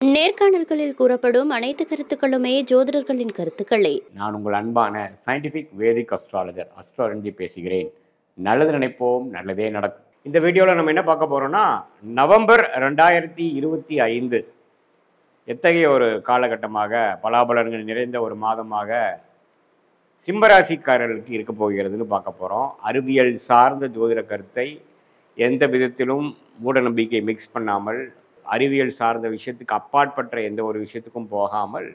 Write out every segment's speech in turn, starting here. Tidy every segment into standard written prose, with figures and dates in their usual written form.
நேர்காணல்களில் கூறப்படும் அனைத்து கருத்துக்களுமே ஜோதிடர்களின் கருத்துக்களே. நான் உங்கள் அன்பான சயின்டிஃபிக் வேதிக் அஸ்ட்ராலஜர் அஸ்ட்ரோரஞ்சி பேசுகிறேன். நல்லது நினைப்போம், நல்லதே நடக்கும். இந்த வீடியோவில் நம்ம என்ன பார்க்க போகிறோம்னா, நவம்பர் 2025 எத்தகைய ஒரு காலகட்டமாக, பலாபலன்கள் நிறைந்த ஒரு மாதமாக சிம்மராசிக்காரர்களுக்கு இருக்க போகிறதுன்னு பார்க்க போகிறோம். அறிவியல் சார்ந்த ஜோதிட கருத்தை எந்த விதத்திலும் மூட நம்பிக்கை மிக்ஸ் பண்ணாமல், அறிவியல் சார்ந்த விஷயத்துக்கு அப்பாற்பட்ட எந்த ஒரு விஷயத்துக்கும் போகாமல்,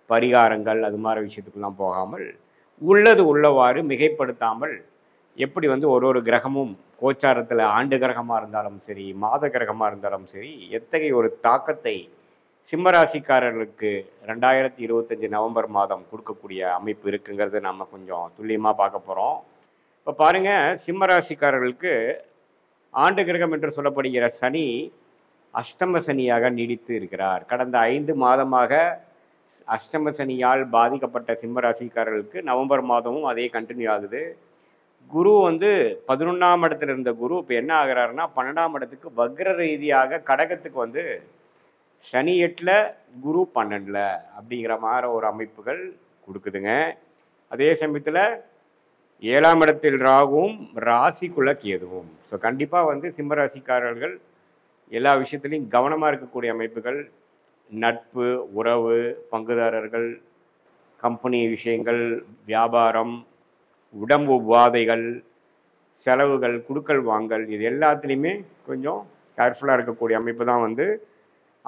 பரிகாரங்கள் அது மாதிரி விஷயத்துக்கெல்லாம் போகாமல், உள்ளது உள்ளவாறு மிகைப்படுத்தாமல், எப்படி ஒரு கிரகமும் கோச்சாரத்தில் ஆண்டு கிரகமாக இருந்தாலும் சரி, மாத கிரகமாக இருந்தாலும் சரி, எத்தகைய ஒரு தாக்கத்தை சிம்மராசிக்காரர்களுக்கு 2025 நவம்பர் மாதம் கொடுக்கக்கூடிய அமைப்பு இருக்குங்கிறத நம்ம கொஞ்சம் துல்லியமாக பார்க்க போகிறோம். இப்போ பாருங்கள், சிம்மராசிக்காரர்களுக்கு ஆண்டு கிரகம் என்று சொல்லப்படுகிற சனி அஷ்டம சனியாக நீடித்து இருக்கிறார். கடந்த 5 மாதமாக அஷ்டம சனியால் பாதிக்கப்பட்ட சிம்மராசிக்காரர்களுக்கு நவம்பர் மாதமும் அதே கண்டினியூ ஆகுது. குரு 11ஆம் இடத்துல இருந்த குரு இப்போ என்ன ஆகிறாருன்னா 12ஆம் இடத்துக்கு வக்ர ரீதியாக கடகத்துக்கு சனி 8ல் குரு 12ல் அப்படிங்கிற மாதிரி ஒரு அமைப்புகள் கொடுக்குதுங்க. அதே சமயத்தில் 7ஆம் இடத்தில் ராகுவும் ராசிக்குள்ள கேதுவும். ஸோ கண்டிப்பாக சிம்மராசிக்காரர்கள் எல்லா விஷயத்துலையும் கவனமாக இருக்கக்கூடிய அமைப்புகள், நட்பு, உறவு, பங்குதாரர்கள், கம்பெனி விஷயங்கள், வியாபாரம், உடம்பு உபாதைகள், செலவுகள், குடுக்கல் வாங்கல், இது எல்லாத்துலேயுமே கொஞ்சம் கேர்ஃபுல்லாக இருக்கக்கூடிய அமைப்பு தான்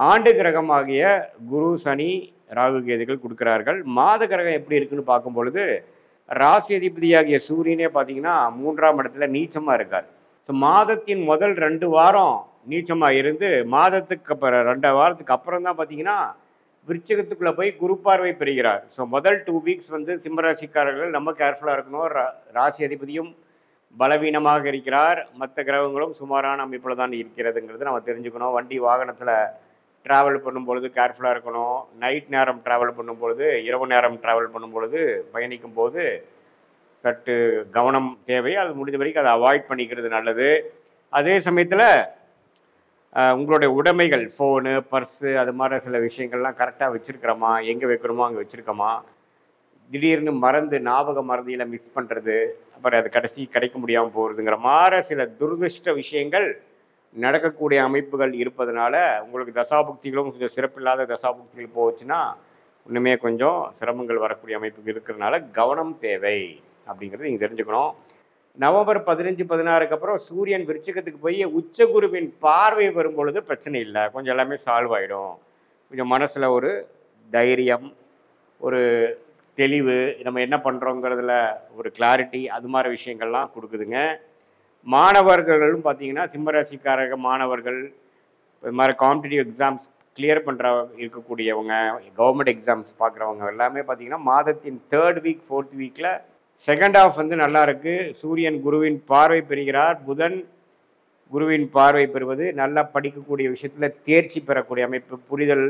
ஆண்டு கிரகமாகிய குரு, சனி, ராகு, கேதுகள் கொடுக்குறார்கள். மாத கிரகம் எப்படி இருக்குன்னு பார்க்கும் பொழுது, ராசி அதிபதியாகிய சூரியனே பார்த்தீங்கன்னா 3ஆம் இடத்துல நீச்சமாக இருக்கார். ஸோ மாதத்தின் முதல் 2 வாரம் நீச்சமாக இருந்து, மாதத்துக்கு அப்புறம் 2 வாரத்துக்கு அப்புறம் தான் பார்த்தீங்கன்னா விருச்சிகத்துக்குள்ளே போய் குரு பார்வை பெறுகிறார். ஸோ முதல் 2 வீக்ஸ் சிம்மராசிக்காரர்கள் நம்ம கேர்ஃபுல்லாக இருக்கணும். ராசி அதிபதியும் பலவீனமாக இருக்கிறார், மற்ற கிரகங்களும் சுமாரான அமைப்பில் தான் இருக்கிறதுங்கிறது நம்ம தெரிஞ்சுக்கணும். வண்டி வாகனத்தில் ட்ராவல் பண்ணும்பொழுது கேர்ஃபுல்லாக இருக்கணும். நைட் நேரம் ட்ராவல் பண்ணும்பொழுது, இரவு நேரம் ட்ராவல் பண்ணும்பொழுது, பயணிக்கும் போது சற்று கவனம் தேவை. அது முடிஞ்ச வரைக்கும் அதை அவாய்ட் பண்ணிக்கிறது நல்லது. அதே சமயத்தில் உங்களுடைய உடைமைகள், ஃபோனு, பர்ஸு, அது மாதிரி சில விஷயங்கள்லாம் கரெக்டாக வச்சுருக்கிறோமா, எங்கே வைக்கிறோமோ அங்கே வச்சுருக்கோமா, திடீர்னு மறந்து ஞாபக மறதியில் மிஸ் பண்ணுறது, அப்புறம் அது கடைசி கிடைக்க முடியாமல் போகிறதுங்கிற மாதிரி சில துரதிருஷ்ட விஷயங்கள் நடக்கக்கூடிய அமைப்புகள் இருப்பதனால உங்களுக்கு தசாபுக்திகளும் கொஞ்சம் சிறப்பில்லாத தசாபுக்திகள் போச்சுன்னா இன்னுமே கொஞ்சம் சிரமங்கள் வரக்கூடிய அமைப்புகள் இருக்கிறதுனால கவனம் தேவை அப்படிங்கிறது நீங்கள் தெரிஞ்சுக்கணும். நவம்பர் 15, 16க்கு அப்புறம் சூரியன் விருச்சிகத்துக்கு போய் உச்சகுருவின் பார்வை வரும் பொழுது பிரச்சனை இல்லை, கொஞ்சம் எல்லாமே சால்வ் ஆகிடும். கொஞ்சம் மனசில் ஒரு தைரியம், ஒரு தெளிவு, நம்ம என்ன பண்ணுறோங்கிறதுல ஒரு கிளாரிட்டி, அது மாதிரி விஷயங்கள்லாம் கொடுக்குதுங்க. மாணவர்களும் பார்த்தீங்கன்னா சிம்மராசிக்காரக மாணவர்கள் இது மாதிரி காம்படிட்டிவ் எக்ஸாம்ஸ் கிளியர் பண்ணுற இருக்கக்கூடியவங்க, கவர்மெண்ட் எக்ஸாம்ஸ் பார்க்குறவங்க எல்லாமே பார்த்தீங்கன்னா மாதத்தின் 3rd வீக் 4th வீக்கில் செகண்ட் ஹாஃப் நல்லா இருக்குது. சூரியன் குருவின் பார்வை பெறுகிறார். புதன் குருவின் பார்வை பெறுவது நல்லா படிக்கக்கூடிய விஷயத்தில் தேர்ச்சி பெறக்கூடிய அமைப்பு, புரிதல்,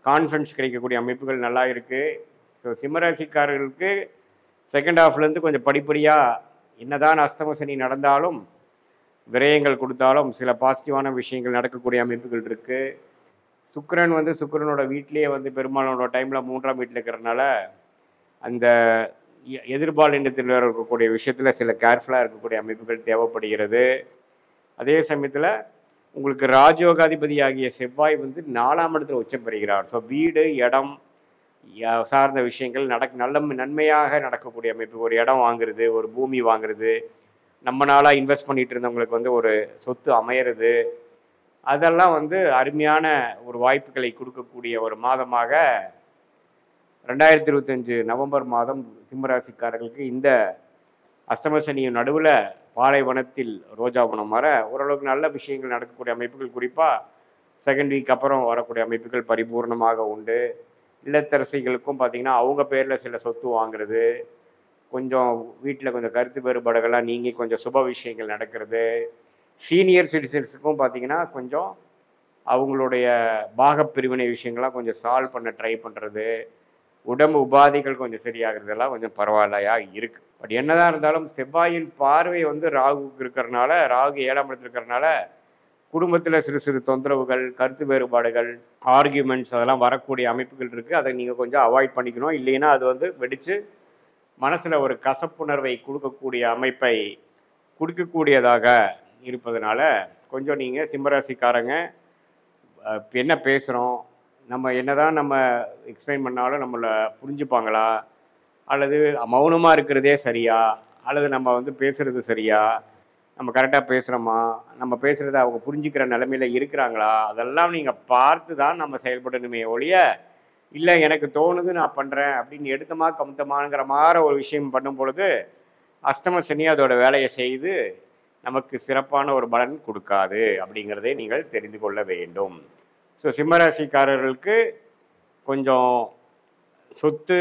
கான்ஃபிடன்ஸ் கிடைக்கக்கூடிய அமைப்புகள் நல்லா இருக்குது. ஸோ சிம்மராசிக்காரர்களுக்கு செகண்ட் ஹாஃப்லேருந்து கொஞ்சம் படிப்படியாக என்னதான் அஸ்தம சனி நடந்தாலும், விரயங்கள் கொடுத்தாலும் சில பாசிட்டிவான விஷயங்கள் நடக்கக்கூடிய அமைப்புகள் இருக்குது. சுக்கிரன் சுக்கிரனோட வீட்டிலேயே பெரும்பாலானோட டைமில் 3ஆம் வீட்டில் இருக்கிறதுனால அந்த எதிர்பாலினத்தில் இருக்கக்கூடிய விஷயத்தில் சில கேர்ஃபுல்லாக இருக்கக்கூடிய அமைப்புகள் தேவைப்படுகிறது. அதே சமயத்தில் உங்களுக்கு ராஜயோகாதிபதியாகிய செவ்வாய் 4ஆம் இடத்துல உச்சம் பெறுகிறார். ஸோ வீடு, இடம் சார்ந்த விஷயங்கள் நன்மையாக நடக்கக்கூடிய அமைப்பு. ஒரு இடம் வாங்குறது, ஒரு பூமி வாங்குறது, நம்ம நாளாக இன்வெஸ்ட் பண்ணிட்டு இருந்தவங்களுக்கு ஒரு சொத்து அமையிறது, அதெல்லாம் அருமையான ஒரு வாய்ப்புகளை கொடுக்கக்கூடிய ஒரு மாதமாக 2025 நவம்பர் மாதம் சிம்மராசிக்காரர்களுக்கு இந்த அஸ்தமசனியின் நடுவில் பாலைவனத்தில் ரோஜாவனம் வர ஓரளவுக்கு நல்ல விஷயங்கள் நடக்கக்கூடிய அமைப்புகள், குறிப்பாக செகண்ட் வீக் அப்புறம் வரக்கூடிய அமைப்புகள் பரிபூர்ணமாக உண்டு. இல்லத்தரசிகளுக்கும் பார்த்திங்கன்னா அவங்க பேரில் சில சொத்து வாங்குறது, கொஞ்சம் வீட்டில் கொஞ்சம் கருத்து வேறுபாடுகள்லாம் நீங்கி கொஞ்சம் சுப விஷயங்கள் நடக்கிறது. சீனியர் சிட்டிசன்ஸுக்கும் பார்த்திங்கன்னா கொஞ்சம் அவங்களுடைய பாகப்பிரிவினை விஷயங்கள்லாம் கொஞ்சம் சால்வ் பண்ண ட்ரை பண்ணுறது, உடம்பு உபாதைகள் கொஞ்சம் சரியாகிறதெல்லாம் கொஞ்சம் பரவாயில்லையா இருக்குது. பட் என்னதான் இருந்தாலும் செவ்வாயின் பார்வை ராகுக்கு இருக்கிறனால, ராகு 7ஆம் இடத்துல இருக்கிறனால குடும்பத்தில் சிறு சிறு தொந்தரவுகள், கருத்து வேறுபாடுகள், ஆர்கியூமெண்ட்ஸ் அதெல்லாம் வரக்கூடிய அமைப்புகள் இருக்குது. அதை நீங்கள் கொஞ்சம் அவாய்ட் பண்ணிக்கணும். இல்லைன்னா அது வந்து வெடித்து மனசில் ஒரு கசப்புணர்வை கொடுக்கக்கூடிய அமைப்பை கொடுக்கக்கூடியதாக இருப்பதனால கொஞ்சம் நீங்கள் சிம்மராசிக்காரங்க என்ன பேசுகிறோம், நம்ம என்னதான் நம்ம எக்ஸ்பிளைன் பண்ணாலும் நம்மளை புரிஞ்சுப்பாங்களா, அல்லது மௌனமாக இருக்கிறதே சரியா, அல்லது நம்ம வந்து பேசுகிறது சரியா, நம்ம கரெக்டாக பேசுகிறோமா, நம்ம பேசுகிறத அவங்க புரிஞ்சுக்கிற நிலைமையில் இருக்கிறாங்களா, அதெல்லாம் நீங்கள் பார்த்து தான் நம்ம செயல்படணுமே ஒழிய, இல்லை எனக்கு தோணுது நான் பண்ணுறேன் அப்படின்னு எடுத்தமா கமுத்தமாங்கிற மாதிரி ஒரு விஷயம் பண்ணும் பொழுது அஷ்டம சனி அதோட வேலையை செய்து நமக்கு சிறப்பான ஒரு பலன் கொடுக்காது அப்படிங்கிறதை நீங்கள் தெரிந்து கொள்ள வேண்டும். ஸோ சிம்மராசிக்காரர்களுக்கு கொஞ்சம் சொத்து,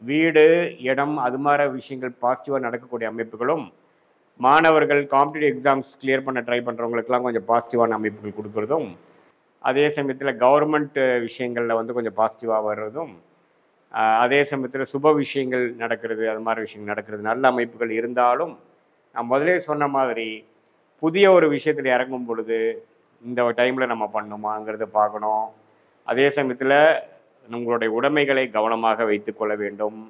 வீடு, இடம் அது மாதிரி விஷயங்கள் பாசிட்டிவாக நடக்கக்கூடிய அமைப்புகளும், மாணவர்கள் காம்படிட்டிவ் எக்ஸாம்ஸ் கிளியர் பண்ண ட்ரை பண்ணுறவங்களுக்கெல்லாம் கொஞ்சம் பாசிட்டிவான அமைப்புகள் கொடுக்குறதும், அதே சமயத்தில் கவர்மெண்ட் விஷயங்களில் வந்து கொஞ்சம் பாசிட்டிவாக வர்றதும், அதே சமயத்தில் சுப விஷயங்கள் நடக்கிறது, அது மாதிரி விஷயங்கள் நடக்கிறது, நல்ல அமைப்புகள் இருந்தாலும் நான் முதலே சொன்ன மாதிரி புதிய ஒரு விஷயத்தில் இறங்கும் பொழுது இந்த டைமில் நம்ம பண்ணணுமாங்கிறத பார்க்கணும். அதே சமயத்தில் உங்களுடைய உடைமைகளை கவனமாக வைத்து கொள்ள வேண்டும்.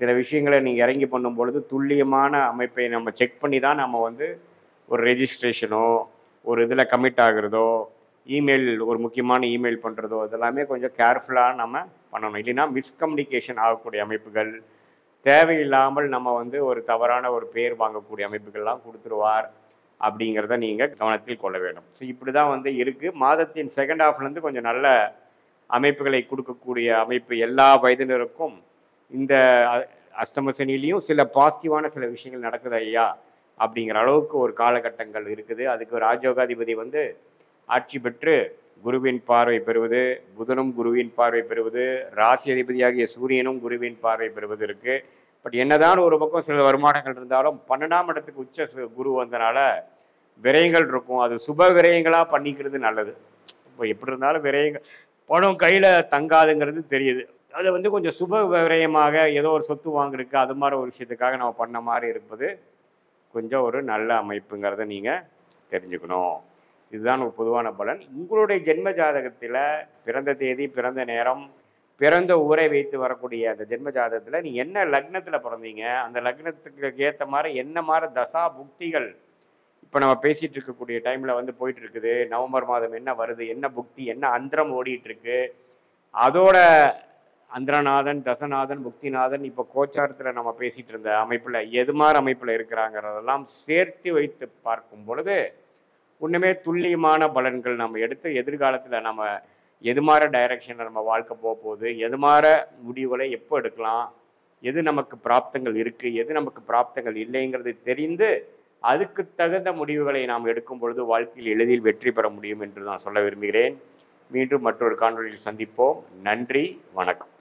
சில விஷயங்களை நீங்கள் இறங்கி பண்ணும் பொழுது துல்லியமான அமைப்பை நம்ம செக் பண்ணி தான் நம்ம வந்து ஒரு ரெஜிஸ்ட்ரேஷனோ ஒரு இதில் கமிட் ஆகுறதோ, இமெயில் ஒரு முக்கியமான இமெயில் பண்ணுறதோ இதெல்லாமே கொஞ்சம் கேர்ஃபுல்லாக நம்ம பண்ணணும். இல்லைன்னா மிஸ்கம்யூனிகேஷன் ஆகக்கூடிய அமைப்புகள், தேவையில்லாமல் நம்ம வந்து ஒரு தவறான ஒரு பேர் வாங்கக்கூடிய அமைப்புகள்லாம் கொடுத்துருவார் அப்படிங்கிறத நீங்கள் கவனத்தில் கொள்ள வேண்டும். ஸோ இப்படி தான் வந்து இருக்குது. மாதத்தின் செகண்ட் ஹாஃப்லேருந்து கொஞ்சம் நல்ல அமைப்புகளை கொடுக்கக்கூடிய அமைப்பு எல்லா வயதினருக்கும் இந்த அஷ்டம சனிலையும் சில பாசிட்டிவான சில விஷயங்கள் நடக்குது ஐயா அப்படிங்கிற அளவுக்கு ஒரு காலகட்டங்கள் இருக்குது. அதுக்கு ராஜயோகாதிபதி வந்து ஆட்சி பெற்று குருவின் பார்வை பெறுவது, புதனும் குருவின் பார்வை பெறுவது, ராசி அதிபதியாகிய சூரியனும் குருவின் பார்வை பெறுவது இருக்குது. பட் என்னதான் ஒரு பக்கம் சில வருமானங்கள் இருந்தாலும் 12ஆம் இடத்துக்கு உச்ச குரு வந்தனால விரயங்கள் இருக்கும். அது சுப விரயங்களாக பண்ணிக்கிறது நல்லது. இப்போ எப்படி இருந்தாலும் விரயங்கள் பணம் கையில் தங்காதுங்கிறது தெரியுது. அதை வந்து கொஞ்சம் சுப விரயமாக ஏதோ ஒரு சொத்து வாங்குறதுக்கு அது மாதிரி ஒரு விஷயத்துக்காக நம்ம பண்ண மாதிரி இருப்பது கொஞ்சம் ஒரு நல்ல அமைப்புங்கிறத நீங்கள் தெரிஞ்சுக்கணும். இதுதான் ஒரு பொதுவான பலன். உங்களுடைய ஜென்ம ஜாதகத்தில் பிறந்த தேதி, பிறந்த நேரம், பிறந்த ஊரை வைத்து வரக்கூடிய அந்த ஜென்ம ஜாதகத்தில் நீ என்ன லக்னத்தில் பிறந்தீங்க, அந்த லக்னத்துக்கு ஏற்ற மாதிரி என்ன மாதிரி தசா புக்திகள் இப்போ நம்ம பேசிகிட்டு இருக்கக்கூடிய டைமில் வந்து போயிட்டு இருக்குது. நவம்பர் மாதம் என்ன வருது, என்ன புக்தி, என்ன அந்தரம் ஓடிட்டுருக்கு, அதோட அந்திரநாதன், தசநாதன், புக்திநாதன் இப்போ கோச்சாரத்தில் நம்ம பேசிகிட்டு இருந்த அமைப்பில் எது மாதிரி அமைப்பில் இருக்கிறாங்கிறதெல்லாம் சேர்த்து வைத்து பார்க்கும் பொழுது ஒன்றுமே துல்லியமான பலன்கள் நம்ம எடுத்து எதிர்காலத்தில் நம்ம எது மாதிரி டைரக்ஷனில் நம்ம வாழ்க்கை போகுது, எது மாதிரி முடிவுகளை எப்போ எடுக்கலாம், எது நமக்கு பிராப்தங்கள் இருக்குது, எது நமக்கு பிராப்தங்கள் இல்லைங்கிறது தெரிந்து அதுக்கு தகுந்த முடிவுகளை நாம் எடுக்கும் பொழுது வாழ்க்கையில் எளிதில் வெற்றி பெற முடியும் என்று நான் சொல்ல விரும்புகிறேன். மீண்டும் மற்றொரு காணொளியில் சந்திப்போம். நன்றி, வணக்கம்.